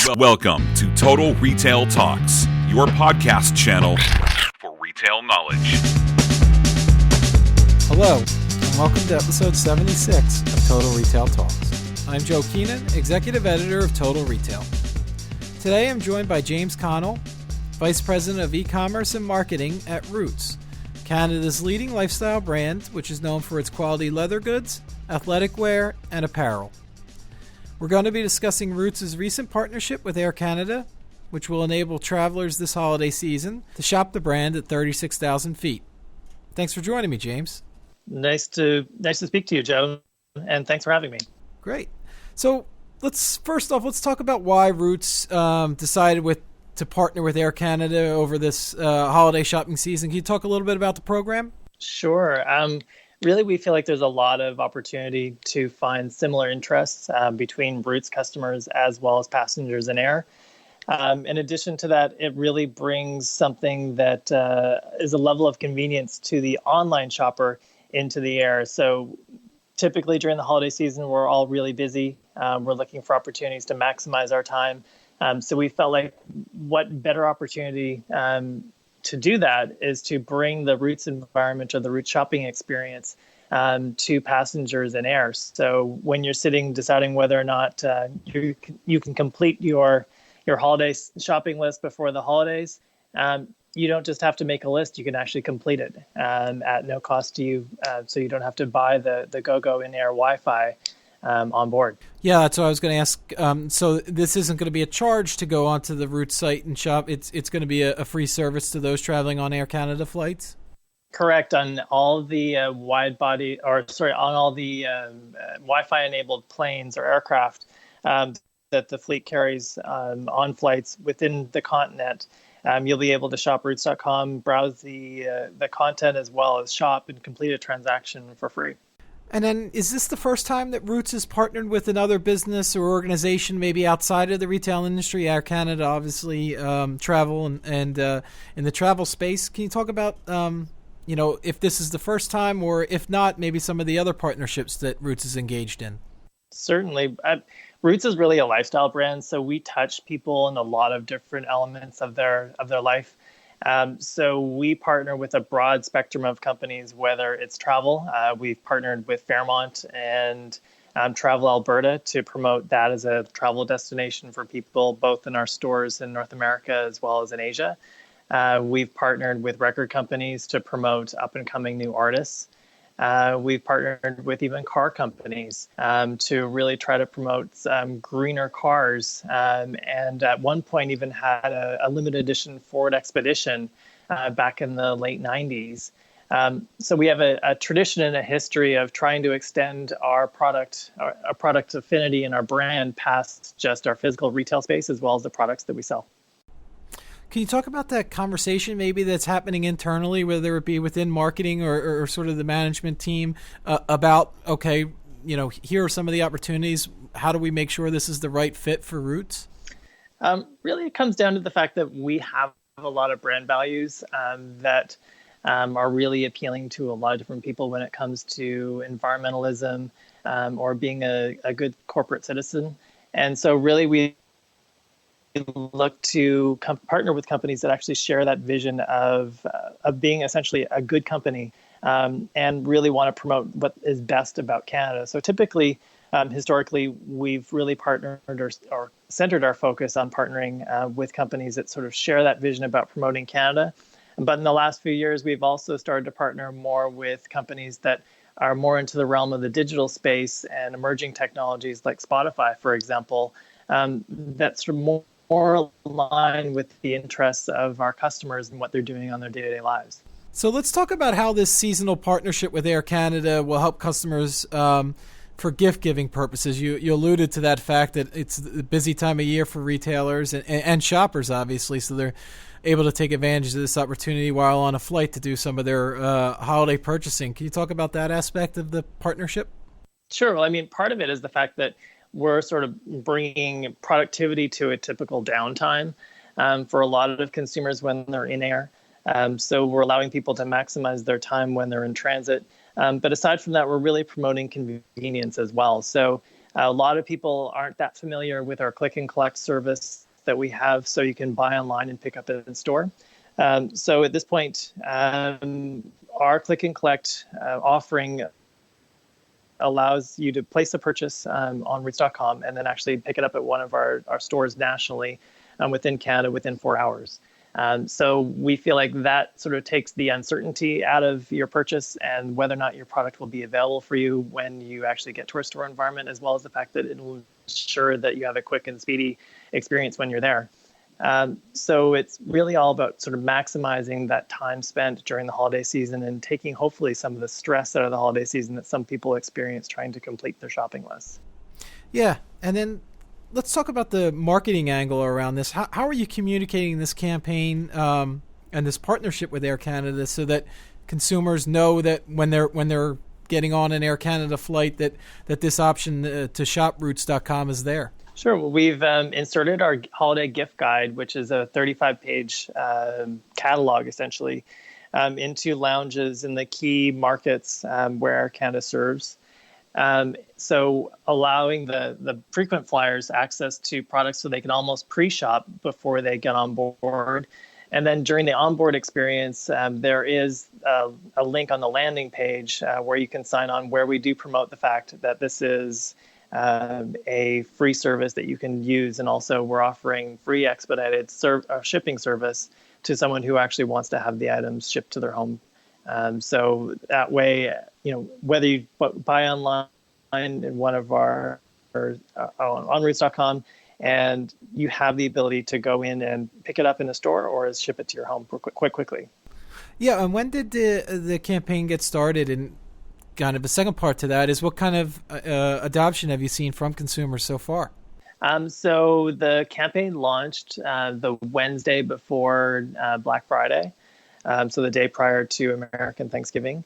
Welcome to Total Retail Talks, your podcast channel for retail knowledge. Hello, and welcome to episode 76 of Total Retail Talks. I'm Joe Keenan, Executive Editor of Total Retail. Today I'm joined by James Connell, Vice President of E-commerce and Marketing at Roots, Canada's leading lifestyle brand, which is known for its quality leather goods, athletic wear, and apparel. We're going to be discussing Roots' recent partnership with Air Canada, which will enable travelers this holiday season to shop the brand at 36,000 feet. Thanks for joining me, James. Nice to speak to you, Joe, and thanks for having me. Great. So let's talk about why Roots decided to partner with Air Canada over this holiday shopping season. Can you talk a little bit about the program? Sure. Really, we feel like there's a lot of opportunity to find similar interests between Roots customers as well as passengers in air. In addition to that, it really brings something that is a level of convenience to the online shopper into the air. So typically during the holiday season, we're all really busy. We're looking for opportunities to maximize our time. So we felt like what better opportunity to do that is to bring the Roots environment or the Roots shopping experience to passengers in air. So when you're sitting deciding whether or not you can complete your holiday shopping list before the holidays, you don't just have to make a list, you can actually complete it at no cost to you. So you don't have to buy the GoGo in-air Wi-Fi on board. Yeah, that's what I was going to ask. So this isn't going to be a charge to go onto the Roots site and shop. It's going to be a free service to those traveling on Air Canada flights? Correct. On all the on all the Wi-Fi enabled planes or aircraft that the fleet carries on flights within the continent, you'll be able to shop Roots.com, browse the content as well as shop and complete a transaction for free. And then, is this the first time that Roots has partnered with another business or organization, maybe outside of the retail industry? Air Canada, obviously, travel and in the travel space. Can you talk about, if this is the first time, or if not, maybe some of the other partnerships that Roots is engaged in? Certainly. Roots is really a lifestyle brand, so we touch people in a lot of different elements of their life. So we partner with a broad spectrum of companies, whether it's travel. We've partnered with Fairmont and Travel Alberta to promote that as a travel destination for people, both in our stores in North America as well as in Asia. We've partnered with record companies to promote up-and-coming new artists. We've partnered with even car companies to really try to promote greener cars, and at one point even had a limited edition Ford Expedition back in the late 90s. So we have a tradition and a history of trying to extend our product affinity and our brand past just our physical retail space as well as the products that we sell. Can you talk about that conversation maybe that's happening internally, whether it be within marketing or sort of the management team about, okay, here are some of the opportunities. How do we make sure this is the right fit for Roots? Really, it comes down to the fact that we have a lot of brand values that are really appealing to a lot of different people when it comes to environmentalism or being a good corporate citizen. And so really we look to partner with companies that actually share that vision of being essentially a good company and really want to promote what is best about Canada. So typically, historically, we've really partnered or centered our focus on partnering with companies that sort of share that vision about promoting Canada. But in the last few years, we've also started to partner more with companies that are more into the realm of the digital space and emerging technologies like Spotify, for example, that's sort of more aligned with the interests of our customers and what they're doing on their day-to-day lives. So let's talk about how this seasonal partnership with Air Canada will help customers for gift-giving purposes. You alluded to that fact that it's a busy time of year for retailers and shoppers, obviously, so they're able to take advantage of this opportunity while on a flight to do some of their holiday purchasing. Can you talk about that aspect of the partnership? Sure. Well, I mean, part of it is the fact that we're sort of bringing productivity to a typical downtime for a lot of consumers when they're in air. So we're allowing people to maximize their time when they're in transit. But aside from that, we're really promoting convenience as well. So A lot of people aren't that familiar with our click and collect service that we have, so you can buy online and pick up in store. So at this point, our click and collect offering allows you to place a purchase on Roots.com and then actually pick it up at one of our stores nationally within Canada within 4 hours. So we feel like that sort of takes the uncertainty out of your purchase and whether or not your product will be available for you when you actually get to our store environment, as well as the fact that it will ensure that you have a quick and speedy experience when you're there. So it's really all about sort of maximizing that time spent during the holiday season and taking hopefully some of the stress out of the holiday season that some people experience trying to complete their shopping lists. Yeah, and then let's talk about the marketing angle around this. How are you communicating this campaign and this partnership with Air Canada so that consumers know that when they're getting on an Air Canada flight that this option to shop Roots.com is there? Sure. Well, we've inserted our holiday gift guide, which is a 35-page catalog, essentially, into lounges in the key markets where Air Canada serves. So allowing the frequent flyers access to products so they can almost pre-shop before they get on board. And then during the onboard experience, there is a link on the landing page where you can sign on, where we do promote the fact that this is a free service that you can use. And also we're offering free expedited shipping service to someone who actually wants to have the items shipped to their home. So that way, whether you buy online in one of our on Roots.com and you have the ability to go in and pick it up in a store or ship it to your home quite quickly. Yeah, and when did the campaign get started? And kind of the second part to that is what kind of adoption have you seen from consumers so far? So the campaign launched the Wednesday before Black Friday, so the day prior to American Thanksgiving.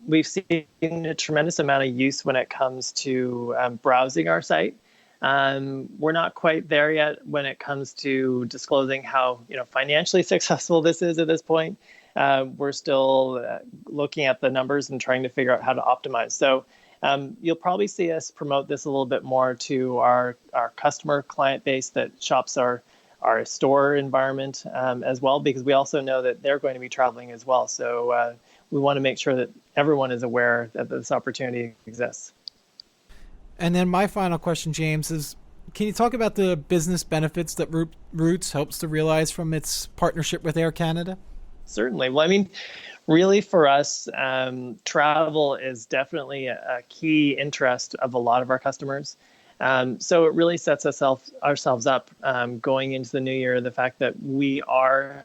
We've seen a tremendous amount of use when it comes to browsing our site. We're not quite there yet when it comes to disclosing how financially successful this is at this point. We're still looking at the numbers and trying to figure out how to optimize. So you'll probably see us promote this a little bit more to our customer client base that shops our store environment as well, because we also know that they're going to be traveling as well. So we want to make sure that everyone is aware that this opportunity exists. And then my final question, James, is can you talk about the business benefits that Roots helps to realize from its partnership with Air Canada? Certainly. Well, I mean, really for us, travel is definitely a key interest of a lot of our customers. So it really sets ourselves up going into the new year, the fact that we are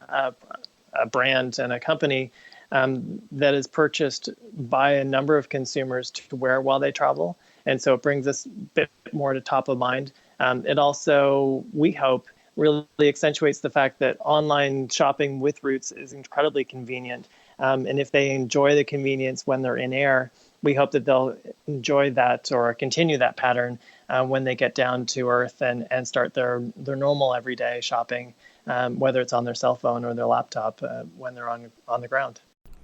a brand and a company that is purchased by a number of consumers to wear while they travel. And so it brings us a bit more to top of mind. It also, we hope, really accentuates the fact that online shopping with Roots is incredibly convenient. And if they enjoy the convenience when they're in air, we hope that they'll enjoy that or continue that pattern when they get down to earth and start their normal everyday shopping, whether it's on their cell phone or their laptop when they're on the ground.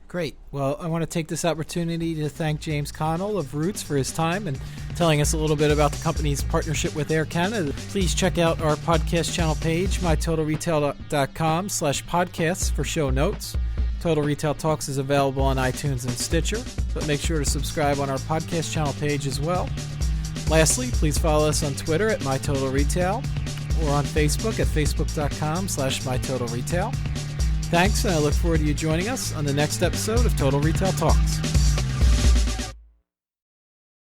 Great. Well, I want to take this opportunity to thank James Connell of Roots for his time and telling us a little bit about the company's partnership with Air Canada. Please check out our podcast channel page, mytotalretail.com/podcasts for show notes. Total Retail Talks is available on iTunes and Stitcher, but make sure to subscribe on our podcast channel page as well. Lastly, please follow us on Twitter at mytotalretail or on Facebook at facebook.com/mytotalretail. Thanks, and I look forward to you joining us on the next episode of Total Retail Talks.